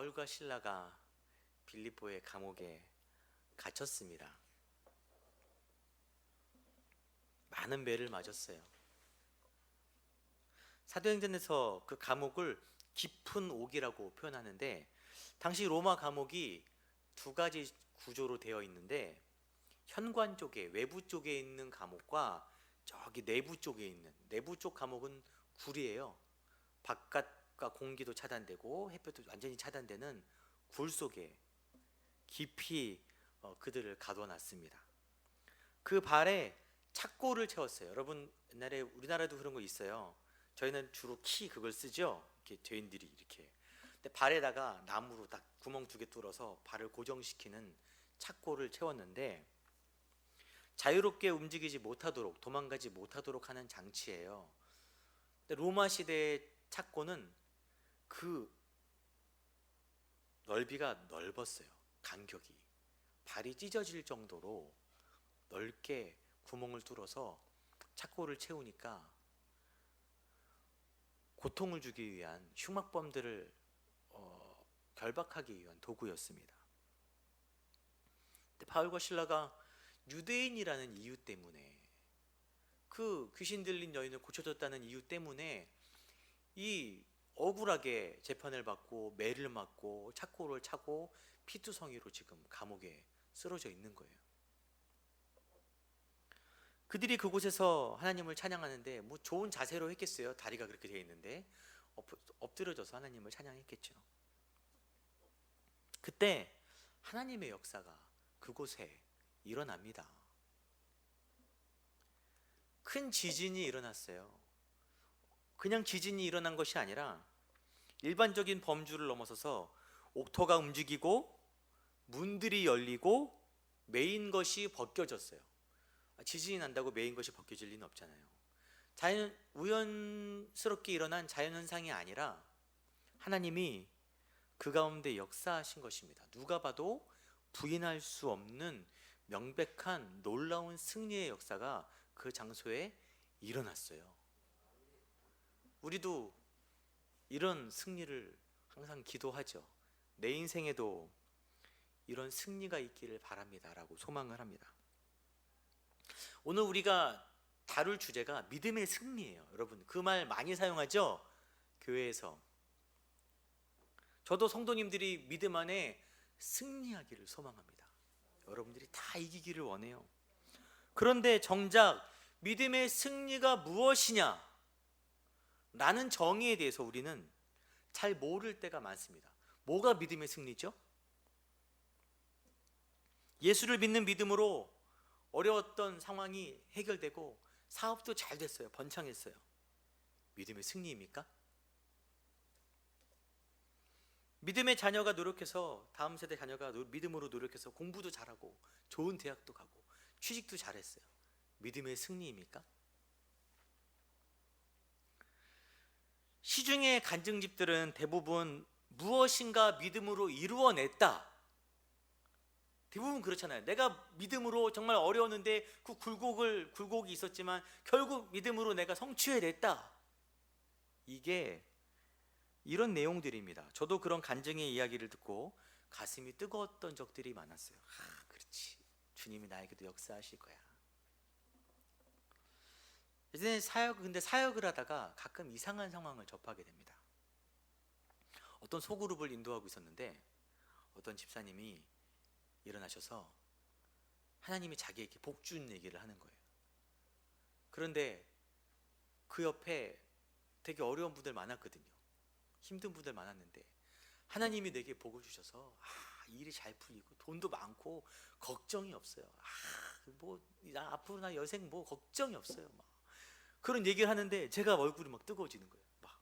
바울과 실라가 빌립보의 감옥에 갇혔습니다. 많은 매를 맞았어요. 사도행전에서 그 감옥을 깊은 옥이라고 표현하는데, 당시 로마 감옥이 두 가지 구조로 되어 있는데, 현관 쪽에 외부 쪽에 있는 감옥과 저기 내부 쪽에 있는, 내부 쪽 감옥은 굴이에요. 바깥과 공기도 차단되고 햇볕도 완전히 차단되는 굴 속에 깊이 그들을 가둬놨습니다. 그 발에 착고를 채웠어요. 여러분, 옛날에 우리나라도 그런 거 있어요. 저희는 주로 키 그걸 쓰죠. 이렇게 죄인들이 이렇게. 근데 발에다가 나무로 딱 구멍 2개 뚫어서 발을 고정시키는 착고를 채웠는데, 자유롭게 움직이지 못하도록, 도망가지 못하도록 하는 장치예요. 근데 로마 시대의 착고는 그 넓이가 넓었어요. 간격이 발이 찢어질 정도로 넓게 구멍을 뚫어서 착고를 채우니까 고통을 주기 위한, 흉악범들을 결박하기 위한 도구였습니다. 근데 바울과 실라가 유대인이라는 이유 때문에, 그 귀신 들린 여인을 고쳐줬다는 이유 때문에 이 억울하게 재판을 받고 매를 맞고 착고를 차고 피투성이로 지금 감옥에 쓰러져 있는 거예요. 그들이 그곳에서 하나님을 찬양하는데, 뭐 좋은 자세로 했겠어요. 다리가 그렇게 되어 있는데 엎드려져서 하나님을 찬양했겠죠. 그때 하나님의 역사가 그곳에 일어납니다. 큰 지진이 일어났어요. 그냥 지진이 일어난 것이 아니라 일반적인 범주를 넘어서서 옥토가 움직이고 문들이 열리고 메인 것이 벗겨졌어요. 지진이 난다고 메인 것이 벗겨질 리는 없잖아요. 우연스럽게 일어난 자연현상이 아니라 하나님이 그 가운데 역사하신 것입니다. 누가 봐도 부인할 수 없는 명백한 놀라운 승리의 역사가 그 장소에 일어났어요. 우리도 이런 승리를 항상 기도하죠. 내 인생에도 이런 승리가 있기를 바랍니다 라고 소망을 합니다. 오늘 우리가 다룰 주제가 믿음의 승리예요. 여러분, 그 말 많이 사용하죠? 교회에서. 저도 성도님들이 믿음 안에 승리하기를 소망합니다. 여러분들이 다 이기기를 원해요. 그런데 정작 믿음의 승리가 무엇이냐 라는 정의에 대해서 우리는 잘 모를 때가 많습니다. 뭐가 믿음의 승리죠? 예수를 믿는 믿음으로 어려웠던 상황이 해결되고 사업도 잘 됐어요. 번창했어요. 믿음의 승리입니까? 믿음의 자녀가 노력해서, 다음 세대 자녀가 믿음으로 노력해서 공부도 잘하고 좋은 대학도 가고 취직도 잘했어요. 믿음의 승리입니까? 시중의 간증집들은 대부분 무엇인가 믿음으로 이루어냈다, 대부분 그렇잖아요. 내가 믿음으로 정말 어려웠는데 그 굴곡이 있었지만 결국 믿음으로 내가 성취해냈다. 이게 이런 내용들입니다. 저도 그런 간증의 이야기를 듣고 가슴이 뜨거웠던 적들이 많았어요. 그렇지, 주님이 나에게도 역사하실 거야. 예전에 사역을 하다가 가끔 이상한 상황을 접하게 됩니다. 어떤 소그룹을 인도하고 있었는데 어떤 집사님이 일어나셔서 하나님이 자기에게 복 준 얘기를 하는 거예요. 그런데 그 옆에 되게 어려운 분들 많았거든요. 힘든 분들 많았는데 하나님이 내게 복을 주셔서 일이 잘 풀리고 돈도 많고 걱정이 없어요. 나 앞으로 나 여생 뭐 걱정이 없어요. 막 그런 얘기를 하는데 제가 얼굴이 막 뜨거워지는 거예요. 막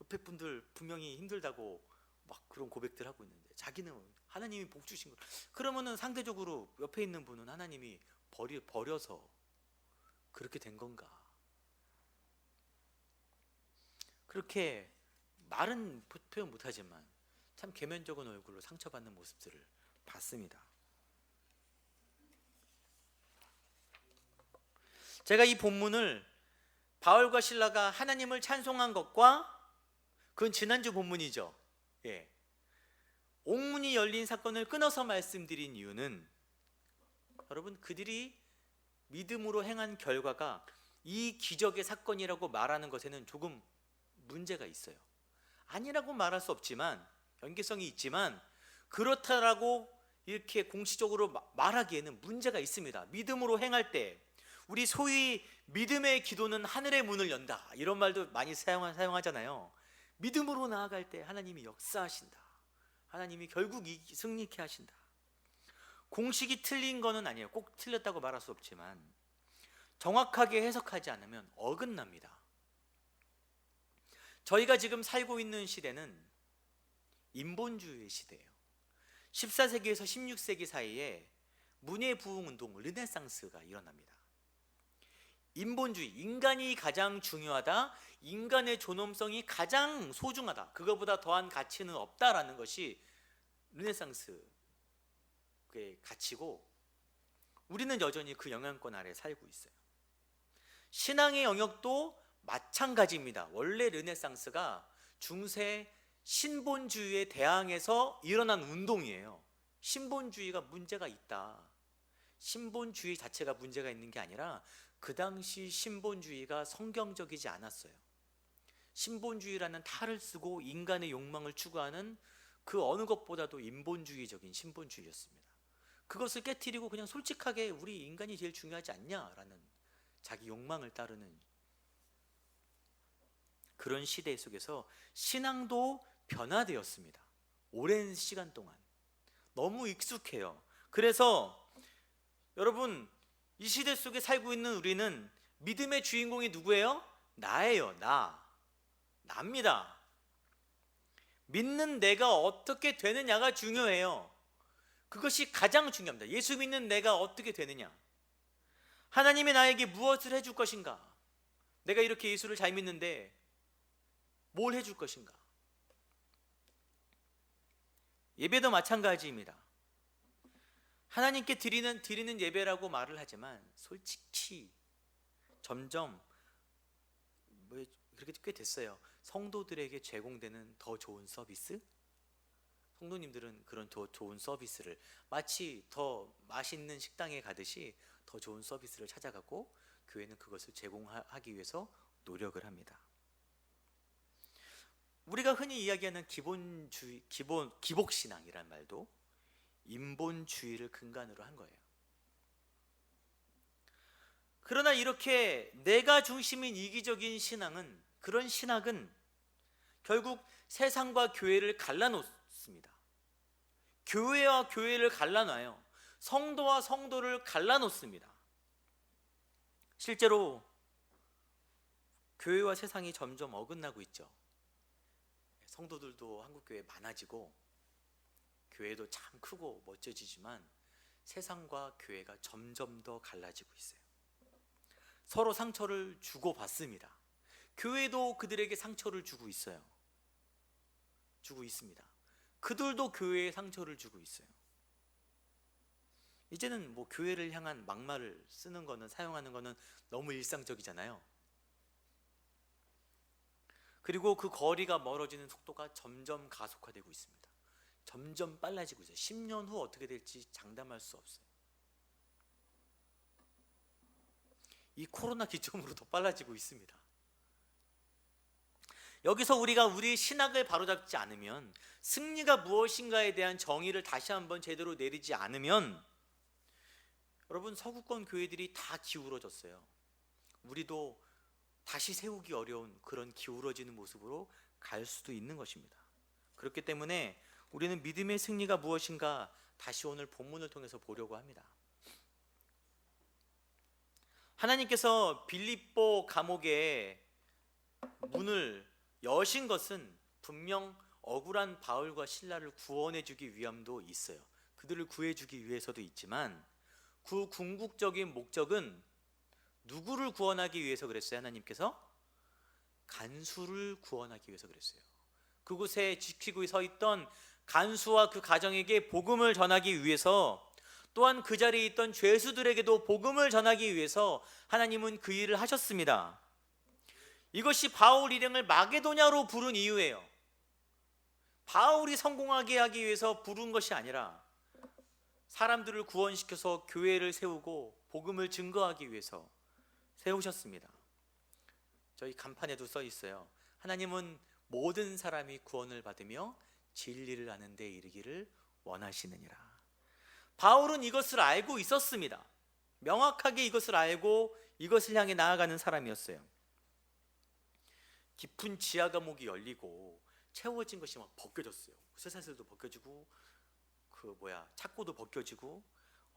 옆에 분들 분명히 힘들다고 막 그런 고백들 하고 있는데 자기는 하나님이 복 주신 거. 그러면은 상대적으로 옆에 있는 분은 하나님이 버려서 그렇게 된 건가? 그렇게 말은 표현 못하지만 참 계면적인 얼굴로 상처받는 모습들을 봤습니다. 제가 이 본문을 바울과 실라가 하나님을 찬송한 것과, 그건 지난주 본문이죠. 옥문이 열린 사건을 끊어서 말씀드린 이유는 여러분, 그들이 믿음으로 행한 결과가 이 기적의 사건이라고 말하는 것에는 조금 문제가 있어요. 아니라고 말할 수 없지만, 연계성이 있지만, 그렇다라고 이렇게 공식적으로 말하기에는 문제가 있습니다. 믿음으로 행할 때 우리 소위 믿음의 기도는 하늘의 문을 연다, 이런 말도 많이 사용하잖아요. 믿음으로 나아갈 때 하나님이 역사하신다, 하나님이 결국 승리케 하신다. 공식이 틀린 거는 아니에요. 꼭 틀렸다고 말할 수 없지만 정확하게 해석하지 않으면 어긋납니다. 저희가 지금 살고 있는 시대는 인본주의 시대예요. 14세기에서 16세기 사이에 문예부흥운동, 르네상스가 일어납니다. 인본주의, 인간이 가장 중요하다, 인간의 존엄성이 가장 소중하다, 그거보다 더한 가치는 없다라는 것이 르네상스의 가치고, 우리는 여전히 그 영향권 아래 살고 있어요. 신앙의 영역도 마찬가지입니다. 원래 르네상스가 중세 신본주의에 대항해서 일어난 운동이에요. 신본주의가 문제가 있다, 신본주의 자체가 문제가 있는 게 아니라 그 당시 신본주의가 성경적이지 않았어요. 신본주의라는 탈을 쓰고 인간의 욕망을 추구하는 그 어느 것보다도 인본주의적인 신본주의였습니다. 그것을 깨트리고 그냥 솔직하게 우리 인간이 제일 중요하지 않냐라는 자기 욕망을 따르는 그런 시대 속에서 신앙도 변화되었습니다. 오랜 시간 동안 너무 익숙해요. 그래서 여러분, 이 시대 속에 살고 있는 우리는 믿음의 주인공이 누구예요? 나예요. 나입니다. 믿는 내가 어떻게 되느냐가 중요해요. 그것이 가장 중요합니다. 예수 믿는 내가 어떻게 되느냐, 하나님이 나에게 무엇을 해줄 것인가, 내가 이렇게 예수를 잘 믿는데 뭘 해줄 것인가. 예배도 마찬가지입니다. 하나님께 드리는 예배라고 말을 하지만 솔직히 점점 그렇게 꽤 됐어요. 성도들에게 제공되는 더 좋은 서비스, 성도님들은 그런 더 좋은 서비스를 마치 더 맛있는 식당에 가듯이 더 좋은 서비스를 찾아가고, 교회는 그것을 제공하기 위해서 노력을 합니다. 우리가 흔히 이야기하는 기복신앙이란 말도 인본주의를 근간으로 한 거예요. 그러나 이렇게 내가 중심인 이기적인 신앙은, 그런 신학은 결국 세상과 교회를 갈라놓습니다. 교회와 교회를 갈라놔요. 성도와 성도를 갈라놓습니다. 실제로 교회와 세상이 점점 어긋나고 있죠. 성도들도 한국교회 많아지고 교회도 참 크고 멋져지지만 세상과 교회가 점점 더 갈라지고 있어요. 서로 상처를 주고받습니다. 교회도 그들에게 상처를 주고 있습니다. 그들도 교회에 상처를 주고 있어요. 이제는 뭐 교회를 향한 막말을 쓰는 거는, 사용하는 거는 너무 일상적이잖아요. 그리고 그 거리가 멀어지는 속도가 점점 가속화되고 있습니다. 점점 빨라지고 있어요. 10년 후 어떻게 될지 장담할 수 없어요. 이 코로나 기점으로 더 빨라지고 있습니다. 여기서 우리가 우리 신학을 바로잡지 않으면, 승리가 무엇인가에 대한 정의를 다시 한번 제대로 내리지 않으면, 여러분, 서구권 교회들이 다 기울어졌어요. 우리도 다시 세우기 어려운 그런 기울어지는 모습으로 갈 수도 있는 것입니다. 그렇기 때문에 우리는 믿음의 승리가 무엇인가 다시 오늘 본문을 통해서 보려고 합니다. 하나님께서 빌립보 감옥의 문을 여신 것은 분명 억울한 바울과 실라를 구원해주기 위함도 있어요. 그들을 구해주기 위해서도 있지만, 그 궁극적인 목적은 누구를 구원하기 위해서 그랬어요? 하나님께서 간수를 구원하기 위해서 그랬어요. 그곳에 지키고 서 있던 간수와 그 가정에게 복음을 전하기 위해서, 또한 그 자리에 있던 죄수들에게도 복음을 전하기 위해서 하나님은 그 일을 하셨습니다. 이것이 바울 일행을 마게도냐로 부른 이유예요. 바울이 성공하게 하기 위해서 부른 것이 아니라 사람들을 구원시켜서 교회를 세우고 복음을 증거하기 위해서 세우셨습니다. 저희 간판에도 써 있어요. 하나님은 모든 사람이 구원을 받으며 진리를 아는 데 이르기를 원하시느니라. 바울은 이것을 알고 있었습니다. 명확하게 이것을 알고 이것을 향해 나아가는 사람이었어요. 깊은 지하 감옥이 열리고 채워진 것이 막 벗겨졌어요. 쇠사슬도 벗겨지고 착고도 벗겨지고,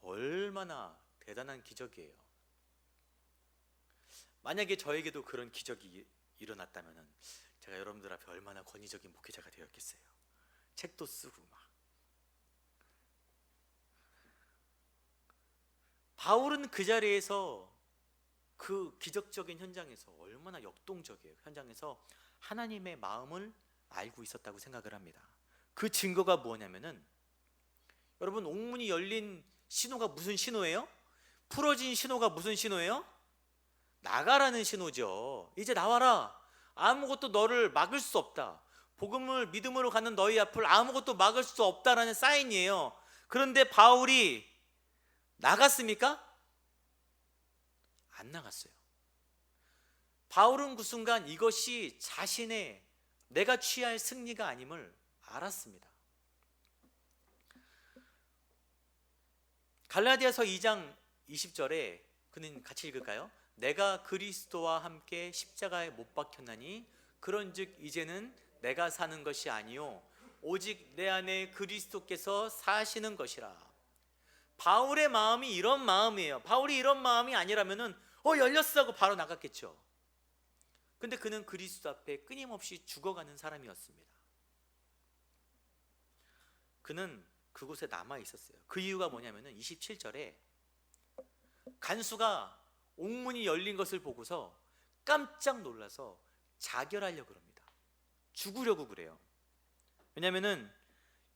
얼마나 대단한 기적이에요. 만약에 저에게도 그런 기적이 일어났다면 제가 여러분들 앞에 얼마나 권위적인 목회자가 되었겠어요. 책도 쓰고 막. 바울은 그 자리에서, 그 기적적인 현장에서, 얼마나 역동적이에요. 현장에서 하나님의 마음을 알고 있었다고 생각을 합니다. 그 증거가 뭐냐면은, 여러분, 옥문이 열린 신호가 무슨 신호예요? 풀어진 신호가 무슨 신호예요? 나가라는 신호죠. 이제 나와라. 아무것도 너를 막을 수 없다. 복음을 믿음으로 가는 너희 앞을 아무것도 막을 수 없다라는 사인이에요. 그런데 바울이 나갔습니까? 안 나갔어요. 바울은 그 순간 이것이 자신의, 내가 취할 승리가 아님을 알았습니다. 갈라디아서 2장 20절에 그는 같이 읽을까요? 내가 그리스도와 함께 십자가에 못 박혔나니 그런즉 이제는 내가 사는 것이 아니요 오직 내 안에 그리스도께서 사시는 것이라. 바울의 마음이 이런 마음이에요. 바울이 이런 마음이 아니라면은 열렸어 하고 바로 나갔겠죠. 근데 그는 그리스도 앞에 끊임없이 죽어가는 사람이었습니다. 그는 그곳에 남아 있었어요. 그 이유가 뭐냐면은 27절에 간수가 옥문이 열린 것을 보고서 깜짝 놀라서 자결하려고 합니다. 죽으려고 그래요. 왜냐면은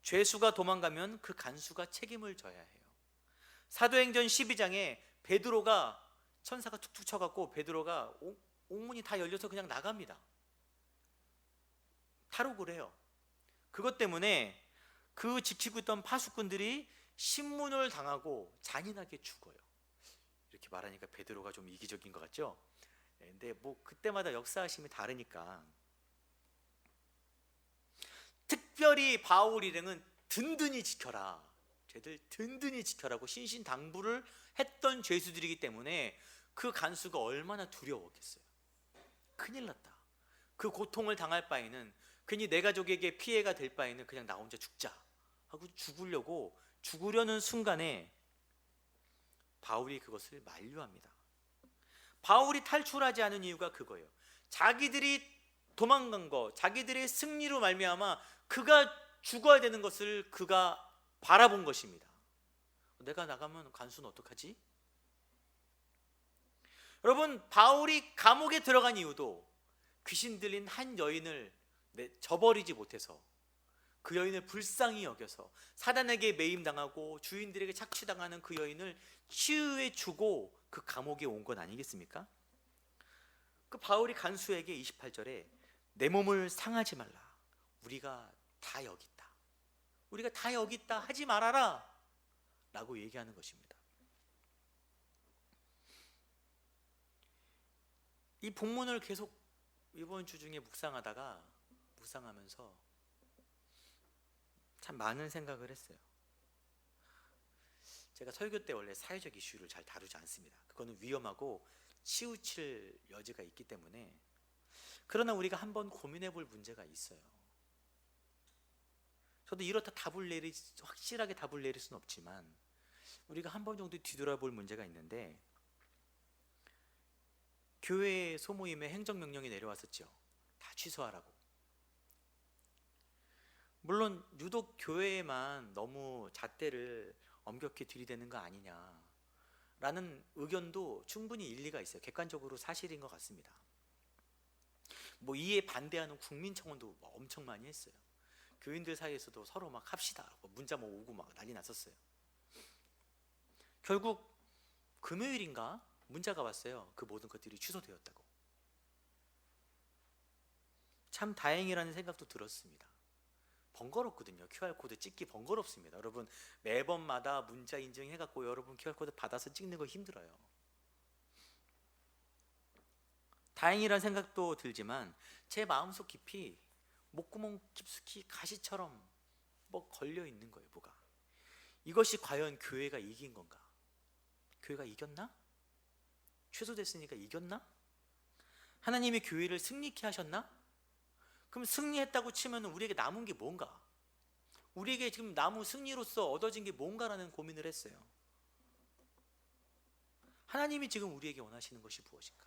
죄수가 도망가면 그 간수가 책임을 져야 해요. 사도행전 12장에 베드로가, 천사가 툭툭 쳐갖고 베드로가 옥문이 다 열려서 그냥 나갑니다. 탈옥을 해요. 그것 때문에 그 지키고 있던 파수꾼들이 신문을 당하고 잔인하게 죽어요. 이렇게 말하니까 베드로가 좀 이기적인 것 같죠? 근데 그때마다 역사하심이 다르니까. 특별히 바울 일행은 든든히 지켜라, 쟤들 든든히 지켜라고 신신당부를 했던 죄수들이기 때문에 그 간수가 얼마나 두려웠겠어요. 큰일 났다. 그 고통을 당할 바에는, 괜히 내 가족에게 피해가 될 바에는 그냥 나 혼자 죽자 하고 죽으려는 순간에 바울이 그것을 만류합니다. 바울이 탈출하지 않은 이유가 그거예요. 자기들이 도망간 거, 자기들의 승리로 말미암아 그가 죽어야 되는 것을 그가 바라본 것입니다. 내가 나가면 간수는 어떡하지? 여러분, 바울이 감옥에 들어간 이유도 귀신 들린 한 여인을 저버리지 못해서, 그 여인을 불쌍히 여겨서 사단에게 매임당하고 주인들에게 착취당하는 그 여인을 치유해 주고 그 감옥에 온 건 아니겠습니까? 그 바울이 간수에게 28절에 내 몸을 상하지 말라, 우리가 다 여기 있다, 우리가 다 여기 있다 하지 말아라 라고 얘기하는 것입니다. 이 본문을 계속 이번 주 중에 묵상하면서 참 많은 생각을 했어요. 제가 설교 때 원래 사회적 이슈를 잘 다루지 않습니다. 그거는 위험하고 치우칠 여지가 있기 때문에. 그러나 우리가 한번 고민해 볼 문제가 있어요. 저도 이렇다 확실하게 답을 내릴 수는 없지만 우리가 한 번 정도 뒤돌아볼 문제가 있는데, 교회 소모임에 행정명령이 내려왔었죠. 다 취소하라고. 물론 유독 교회에만 너무 잣대를 엄격히 들이대는 거 아니냐라는 의견도 충분히 일리가 있어요. 객관적으로 사실인 것 같습니다. 이에 반대하는 국민청원도 엄청 많이 했어요. 교인들 사이에서도 서로 막 합시다, 문자 오고 막 난리 났었어요. 결국 금요일인가 문자가 왔어요. 그 모든 것들이 취소되었다고. 참 다행이라는 생각도 들었습니다. 번거롭거든요. QR코드 찍기 번거롭습니다. 여러분 매번마다 문자 인증해갖고 여러분 QR코드 받아서 찍는 거 힘들어요. 다행이란 생각도 들지만 제 마음속 깊이 목구멍 깊숙이 가시처럼 뭐 걸려 있는 거예요. 뭐가 이것이 과연 교회가 이긴 건가? 교회가 이겼나? 취소됐으니까 이겼나? 하나님이 교회를 승리케 하셨나? 그럼 승리했다고 치면 우리에게 남은 게 뭔가? 우리에게 지금 남은 승리로서 얻어진 게 뭔가라는 고민을 했어요. 하나님이 지금 우리에게 원하시는 것이 무엇인가?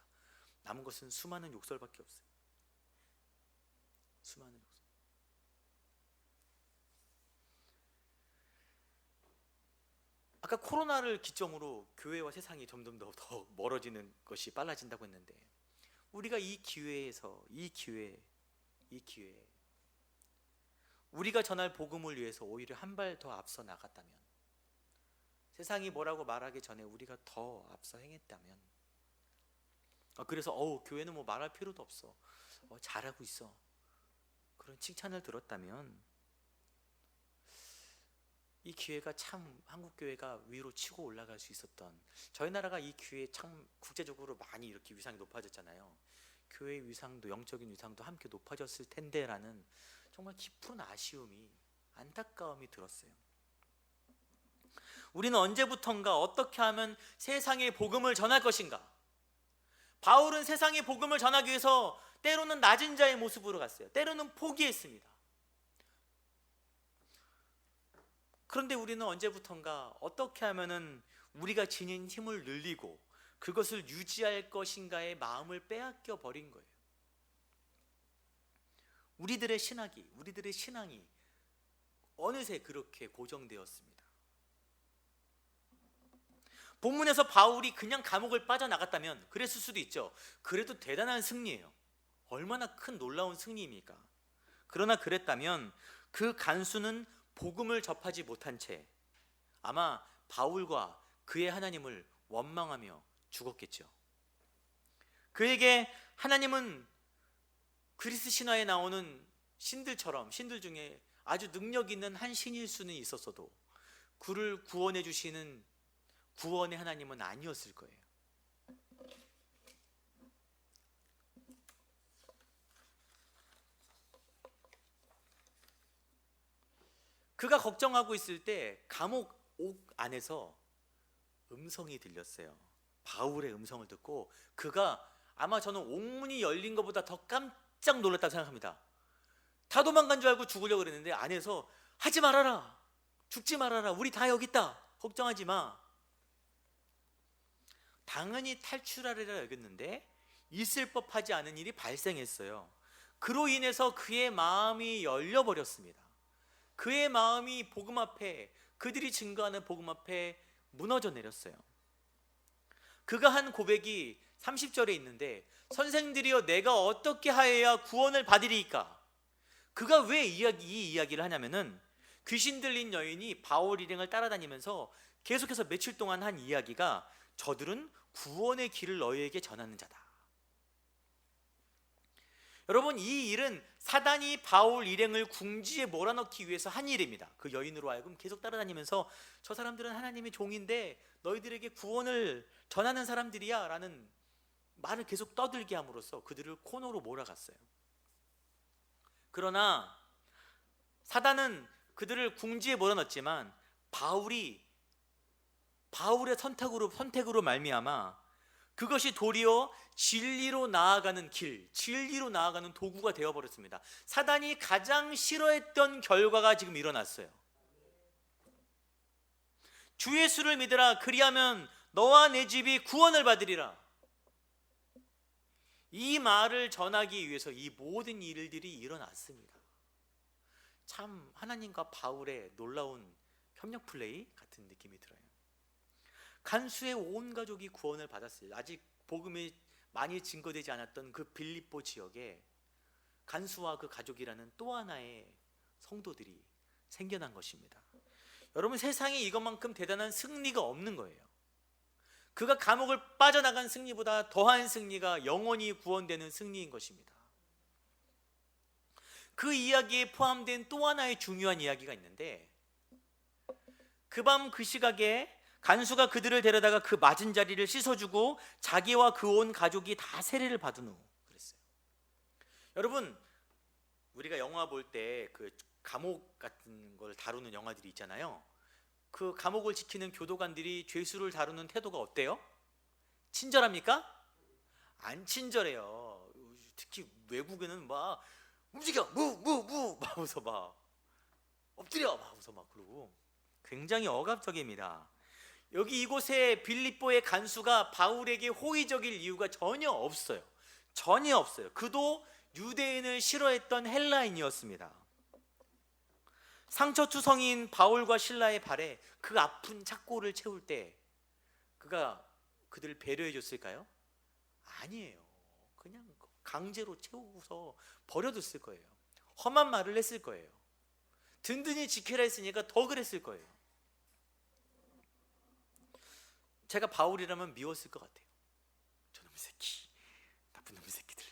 남은 것은 수많은 욕설밖에 없어요. 수많은 욕설. 아까 코로나를 기점으로 교회와 세상이 점점 더 멀어지는 것이 빨라진다고 했는데, 우리가 이 기회에서 이 기회에 우리가 전할 복음을 위해서 오히려 한 발 더 앞서 나갔다면, 세상이 뭐라고 말하기 전에 우리가 더 앞서 행했다면, 그래서 교회는 뭐 말할 필요도 없어, 잘하고 있어, 그런 칭찬을 들었다면, 이 기회가 참 한국교회가 위로 치고 올라갈 수 있었던, 저희 나라가 이 기회에 참 국제적으로 많이 이렇게 위상이 높아졌잖아요. 교회의 위상도, 영적인 위상도 함께 높아졌을 텐데 라는 정말 깊은 아쉬움이, 안타까움이 들었어요. 우리는 언제부턴가 어떻게 하면 세상에 복음을 전할 것인가? 바울은 세상에 복음을 전하기 위해서 때로는 낮은 자의 모습으로 갔어요. 때로는 포기했습니다. 그런데 우리는 언제부턴가 어떻게 하면은 우리가 지닌 힘을 늘리고 그것을 유지할 것인가의 마음을 빼앗겨 버린 거예요. 우리들의 신앙이 어느새 그렇게 고정되었습니다. 본문에서 바울이 그냥 감옥을 빠져나갔다면 그랬을 수도 있죠. 그래도 대단한 승리예요. 얼마나 큰 놀라운 승리입니까? 그러나 그랬다면 그 간수는 복음을 접하지 못한 채 아마 바울과 그의 하나님을 원망하며 죽었겠죠. 그에게 하나님은 그리스 신화에 나오는 신들처럼, 신들 중에 아주 능력 있는 한 신일 수는 있었어도 그를 구원해 주시는 구원의 하나님은 아니었을 거예요. 그가 걱정하고 있을 때 감옥 옥 안에서 음성이 들렸어요. 바울의 음성을 듣고 그가, 아마 저는 옥문이 열린 것보다 더 깜짝 놀랐다고 생각합니다. 다 도망간 줄 알고 죽으려고 그랬는데 안에서 하지 말아라, 죽지 말아라, 우리 다 여기 있다, 걱정하지 마. 당연히 탈출하리라 여겼는데 있을 법하지 않은 일이 발생했어요. 그로 인해서 그의 마음이 열려버렸습니다. 그의 마음이 복음 앞에, 그들이 증거하는 복음 앞에 무너져 내렸어요. 그가 한 고백이 30절에 있는데, 선생들이여 내가 어떻게 하여야 구원을 받으리이까? 그가 왜 이 이야기를 하냐면은, 귀신 들린 여인이 바울 일행을 따라다니면서 계속해서 며칠 동안 한 이야기가, 저들은 구원의 길을 너희에게 전하는 자다. 여러분, 이 일은 사단이 바울 일행을 궁지에 몰아넣기 위해서 한 일입니다. 그 여인으로 하여금 계속 따라다니면서 저 사람들은 하나님의 종인데 너희들에게 구원을 전하는 사람들이야 라는 말을 계속 떠들게 함으로써 그들을 코너로 몰아갔어요. 그러나 사단은 그들을 궁지에 몰아넣었지만 바울의 선택으로 말미암아 그것이 도리어 진리로 나아가는 길, 진리로 나아가는 도구가 되어버렸습니다. 사단이 가장 싫어했던 결과가 지금 일어났어요. 주 예수를 믿으라, 그리하면 너와 내 집이 구원을 받으리라. 이 말을 전하기 위해서 이 모든 일들이 일어났습니다. 참 하나님과 바울의 놀라운 협력 플레이 같은 느낌이 들어요. 간수의 온 가족이 구원을 받았어요. 아직 복음이 많이 증거되지 않았던 그 빌립보 지역에 간수와 그 가족이라는 또 하나의 성도들이 생겨난 것입니다. 여러분, 세상에 이것만큼 대단한 승리가 없는 거예요. 그가 감옥을 빠져나간 승리보다 더한 승리가 영원히 구원되는 승리인 것입니다. 그 이야기에 포함된 또 하나의 중요한 이야기가 있는데, 그 밤 그 시각에 간수가 그들을 데려다가 그 맞은 자리를 씻어주고 자기와 그 온 가족이 다 세례를 받은 후 그랬어요. 여러분, 우리가 영화 볼 때 그 감옥 같은 걸 다루는 영화들이 있잖아요. 그 감옥을 지키는 교도관들이 죄수를 다루는 태도가 어때요? 친절합니까? 안 친절해요. 특히 외국에는 막 움직여, 막 하면서 막 엎드려, 막 하면서 막 그러고 굉장히 억압적입니다. 여기 이곳에 빌립보의 간수가 바울에게 호의적일 이유가 전혀 없어요. 전혀 없어요. 그도 유대인을 싫어했던 헬라인이었습니다. 상처투성이인 바울과 실라의 발에 그 아픈 착고를 채울 때 그가 그들을 배려해 줬을까요? 아니에요. 그냥 강제로 채우고서 버려뒀을 거예요. 험한 말을 했을 거예요. 든든히 지키라 했으니까 더 그랬을 거예요. 제가 바울이라면 미웠을 것 같아요. 저놈의 새끼, 나쁜 놈의 새끼들.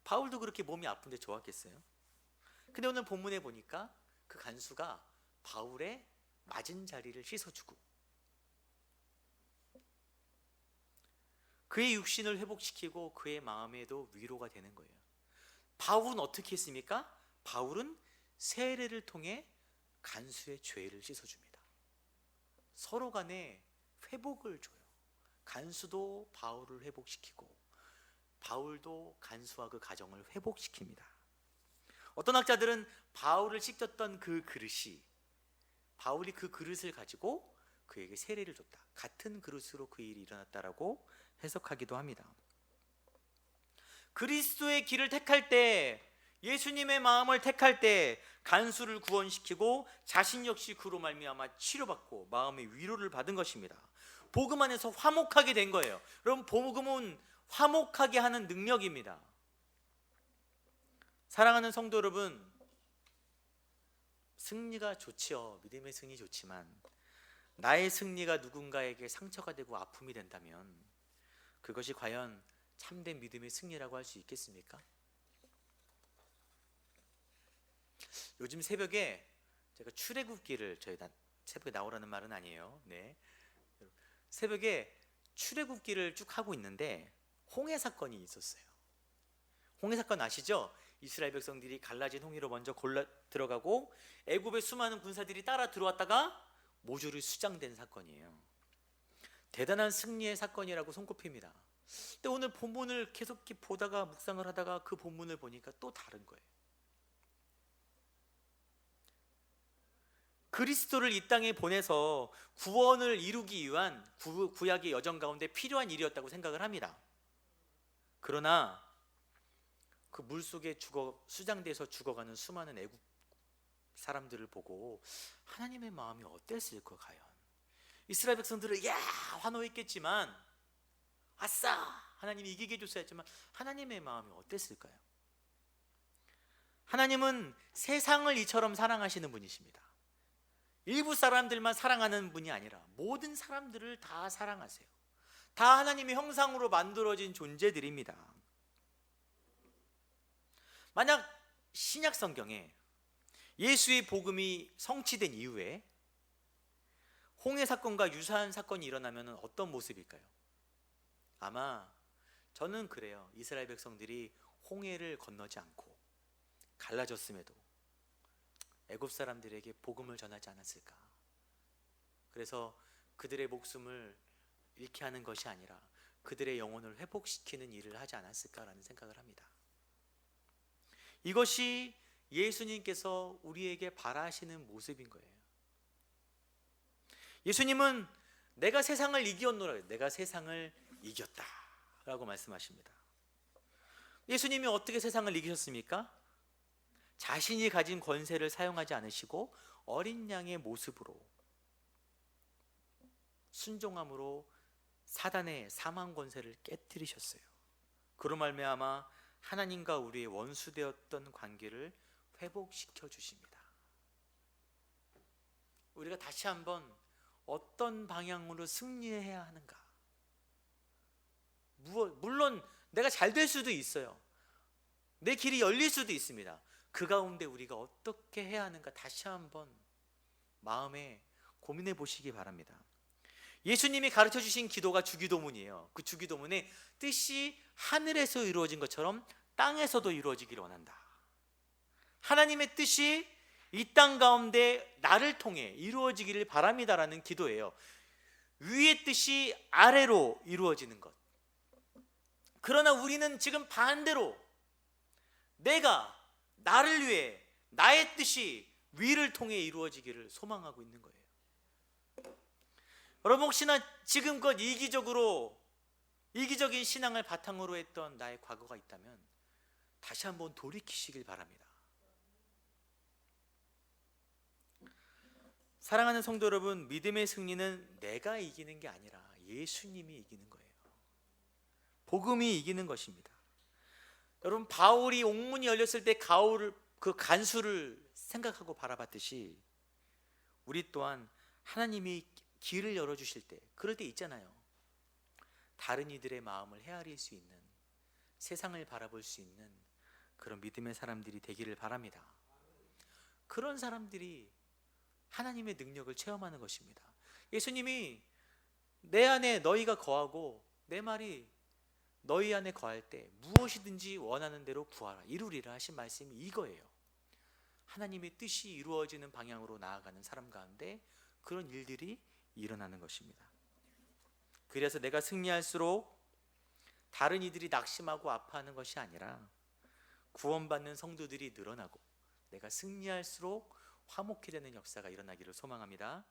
바울도 그렇게 몸이 아픈데 좋았겠어요? 근데 오늘 본문에 보니까 그 간수가 바울의 맞은 자리를 씻어주고 그의 육신을 회복시키고 그의 마음에도 위로가 되는 거예요. 바울은 어떻게 했습니까? 바울은 세례를 통해 간수의 죄를 씻어줍니다. 서로 간에 회복을 줘요. 간수도 바울을 회복시키고 바울도 간수와 그 가정을 회복시킵니다. 어떤 학자들은 바울을 씻겼던 그 그릇이 바울이 그 그릇을 가지고 그에게 세례를 줬다, 같은 그릇으로 그 일이 일어났다라고 해석하기도 합니다. 그리스도의 길을 택할 때, 예수님의 마음을 택할 때 간수를 구원시키고 자신 역시 그로 말미암아 치료받고 마음의 위로를 받은 것입니다. 복음 안에서 화목하게 된 거예요. 여러분, 복음은 화목하게 하는 능력입니다. 사랑하는 성도 여러분, 승리가 좋지요. 믿음의 승리 좋지만 나의 승리가 누군가에게 상처가 되고 아픔이 된다면 그것이 과연 참된 믿음의 승리라고 할 수 있겠습니까? 요즘 새벽에 제가 출애굽기를, 저희 새벽에 나오라는 말은 아니에요. 네. 새벽에 출애굽기를 쭉 하고 있는데 홍해 사건이 있었어요. 홍해 사건 아시죠? 이스라엘 백성들이 갈라진 홍해로 먼저 들어가고 애굽의 수많은 군사들이 따라 들어왔다가 모조리 수장된 사건이에요. 대단한 승리의 사건이라고 손꼽힙니다. 근데 오늘 본문을 계속 보다가 묵상을 하다가 그 본문을 보니까 또 다른 거예요. 그리스도를 이 땅에 보내서 구원을 이루기 위한 구약의 여정 가운데 필요한 일이었다고 생각을 합니다. 그러나 그 물속에 수장돼서 죽어가는 수많은 애굽 사람들을 보고 하나님의 마음이 어땠을까? 과연 이스라엘 백성들은 환호했겠지만, 아싸, 하나님이 이기게 해줬어야 했지만 하나님의 마음이 어땠을까요? 하나님은 세상을 이처럼 사랑하시는 분이십니다. 일부 사람들만 사랑하는 분이 아니라 모든 사람들을 다 사랑하세요. 다 하나님의 형상으로 만들어진 존재들입니다. 만약 신약 성경에 예수의 복음이 성취된 이후에 홍해 사건과 유사한 사건이 일어나면 어떤 모습일까요? 아마 저는 그래요. 이스라엘 백성들이 홍해를 건너지 않고 갈라졌음에도 애굽 사람들에게 복음을 전하지 않았을까? 그래서 그들의 목숨을 잃게 하는 것이 아니라 그들의 영혼을 회복시키는 일을 하지 않았을까라는 생각을 합니다. 이것이 예수님께서 우리에게 바라시는 모습인 거예요. 예수님은 내가 세상을 이겼노라, 내가 세상을 이겼다 라고 말씀하십니다. 예수님이 어떻게 세상을 이기셨습니까? 자신이 가진 권세를 사용하지 않으시고 어린 양의 모습으로 순종함으로 사단의 사망 권세를 깨뜨리셨어요. 그로 말미암아 하나님과 우리의 원수되었던 관계를 회복시켜 주십니다. 우리가 다시 한번 어떤 방향으로 승리해야 하는가? 물론 내가 잘 될 수도 있어요. 내 길이 열릴 수도 있습니다. 그 가운데 우리가 어떻게 해야 하는가 다시 한번 마음에 고민해 보시기 바랍니다. 예수님이 가르쳐 주신 기도가 주기도문이에요. 그 주기도문에 뜻이 하늘에서 이루어진 것처럼 땅에서도 이루어지기를 원한다. 하나님의 뜻이 이 땅 가운데 나를 통해 이루어지기를 바랍니다라는 기도예요. 위의 뜻이 아래로 이루어지는 것. 그러나 우리는 지금 반대로 나를 위해 나의 뜻이 위를 통해 이루어지기를 소망하고 있는 거예요. 여러분, 혹시나 지금껏 이기적인 신앙을 바탕으로 했던 나의 과거가 있다면 다시 한번 돌이키시길 바랍니다. 사랑하는 성도 여러분, 믿음의 승리는 내가 이기는 게 아니라 예수님이 이기는 거예요. 복음이 이기는 것입니다. 여러분, 바울이 옥문이 열렸을 때 그 간수를 생각하고 바라봤듯이 우리 또한 하나님이 길을 열어주실 때, 그럴 때 있잖아요. 다른 이들의 마음을 헤아릴 수 있는, 세상을 바라볼 수 있는 그런 믿음의 사람들이 되기를 바랍니다. 그런 사람들이 하나님의 능력을 체험하는 것입니다. 예수님이 내 안에 너희가 거하고 내 말이 너희 안에 거할 때 무엇이든지 원하는 대로 구하라 이루리라 하신 말씀이 이거예요. 하나님의 뜻이 이루어지는 방향으로 나아가는 사람 가운데 그런 일들이 일어나는 것입니다. 그래서 내가 승리할수록 다른 이들이 낙심하고 아파하는 것이 아니라 구원받는 성도들이 늘어나고 내가 승리할수록 화목히 되는 역사가 일어나기를 소망합니다.